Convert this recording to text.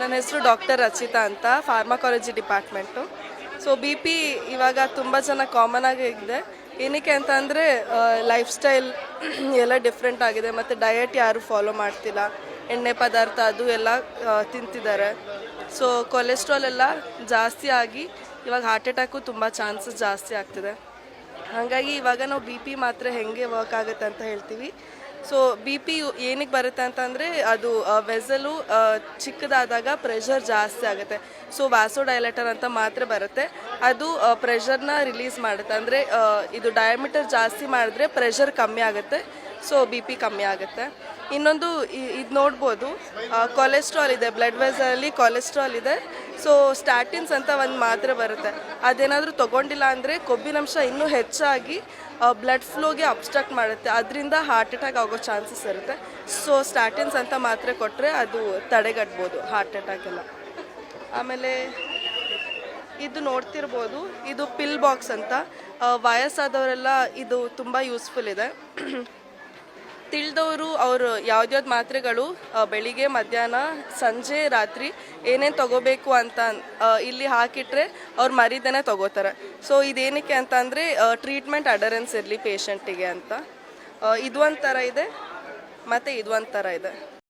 ನನ್ನ ಹೆಸರು ಡಾಕ್ಟರ್ ರಚಿತಾ ಅಂತ, pharmacology department. So B P ಇವಾಗ ತುಂಬ ಜನ ಕಾಮನ್ ಆಗಿದೆ. ಏನಕ್ಕೆ ಅಂತ ಅಂದರೆ ಲೈಫ್ ಸ್ಟೈಲ್ ಎಲ್ಲ ಡಿಫ್ರೆಂಟ್ ಆಗಿದೆ, ಮತ್ತು ಡಯಟ್ ಯಾರು ಫಾಲೋ ಮಾಡ್ತಿಲ್ಲ, ಎಣ್ಣೆ ಪದಾರ್ಥ ಅದು ಎಲ್ಲ ತಿಂತಿದ್ದಾರೆ. ಸೊ ಕೊಲೆಸ್ಟ್ರಾಲ್ ಎಲ್ಲ ಜಾಸ್ತಿ ಆಗಿ ಇವಾಗ ಹಾರ್ಟ್ ಅಟ್ಯಾಕು ತುಂಬ ಚಾನ್ಸಸ್ ಜಾಸ್ತಿ ಆಗ್ತಿದೆ. ಹಾಗಾಗಿ ಇವಾಗ ನಾವು ಬಿ ಪಿ ಮಾತ್ರ ಹೆಂಗೆ ವರ್ಕ್ ಆಗುತ್ತೆ ಅಂತ ಹೇಳ್ತೀವಿ. ಸೊ ಬಿ ಪಿ ಏನಕ್ಕೆ ಬರುತ್ತೆ ಅಂತಂದರೆ ಅದು ವೆಸಲು ಚಿಕ್ಕದಾದಾಗ ಪ್ರೆಷರ್ ಜಾಸ್ತಿ ಆಗುತ್ತೆ. ಸೊ ವ್ಯಾಸೋಡೈಲೇಟರ್ ಅಂತ ಮಾತ್ರೆ ಬರುತ್ತೆ, ಅದು ಪ್ರೆಷರ್ನ ರಿಲೀಸ್ ಮಾಡುತ್ತೆ. ಅಂದರೆ ಇದು ಡಯಾಮೀಟರ್ ಜಾಸ್ತಿ ಮಾಡಿದ್ರೆ ಪ್ರೆಷರ್ ಕಮ್ಮಿ ಆಗುತ್ತೆ, ಸೊ ಬಿ ಪಿ ಕಮ್ಮಿ ಆಗುತ್ತೆ. ಇನ್ನೊಂದು ಇದು ನೋಡ್ಬೋದು, ಕೊಲೆಸ್ಟ್ರಾಲ್ ಇದೆ, ಬ್ಲಡ್ ವೆಸಲಲ್ಲಿ ಕೊಲೆಸ್ಟ್ರಾಲ್ ಇದೆ. ಸೊ ಸ್ಟ್ಯಾಟಿನ್ಸ್ ಅಂತ ಒಂದು ಮಾತ್ರೆ ಬರುತ್ತೆ, ಅದೇನಾದರೂ ತೊಗೊಂಡಿಲ್ಲ ಅಂದರೆ ಕೊಬ್ಬಿನಂಶ ಇನ್ನೂ ಹೆಚ್ಚಾಗಿ ಬ್ಲಡ್ ಫ್ಲೋಗೆ ಅಬ್ಸ್ಟ್ರಕ್ಟ್ ಮಾಡುತ್ತೆ, ಅದರಿಂದ ಹಾರ್ಟ್ ಅಟ್ಯಾಕ್ ಆಗೋ ಚಾನ್ಸಸ್ ಇರುತ್ತೆ. ಸೊ ಸ್ಟ್ಯಾಟಿನ್ಸ್ ಅಂತ ಮಾತ್ರೆ ಕೊಟ್ಟರೆ ಅದು ತಡೆಗಟ್ಬೋದು ಹಾರ್ಟ್ ಅಟ್ಯಾಕ್ ಎಲ್ಲ. ಆಮೇಲೆ ಇದು ನೋಡ್ತಿರ್ಬೋದು, ಇದು ಪಿಲ್ ಬಾಕ್ಸ್ ಅಂತ. ವಯಸ್ಸಾದವರೆಲ್ಲ ಇದು ತುಂಬ ಯೂಸ್ಫುಲ್ ಇದೆ. ತಿಳಿದವರು ಅವರು ಯಾವ್ದ್ಯಾವ್ದು ಮಾತ್ರೆಗಳು ಬೆಳಿಗ್ಗೆ, ಮಧ್ಯಾಹ್ನ, ಸಂಜೆ, ರಾತ್ರಿ ಏನೇನು ತೊಗೋಬೇಕು ಅಂತ ಇಲ್ಲಿ ಹಾಕಿಟ್ರೆ ಅವ್ರು ಮರಿದೇನೆ ತೊಗೋತಾರೆ. ಸೊ ಇದೇನಕ್ಕೆ ಅಂತ ಅಂದರೆ ಟ್ರೀಟ್ಮೆಂಟ್ ಅಡರೆನ್ಸ್ ಇರಲಿ ಪೇಷಂಟಿಗೆ ಅಂತ. ಇದು ಒಂಥರ ಇದೆ, ಮತ್ತು ಇದು ಒಂಥರ ಇದೆ.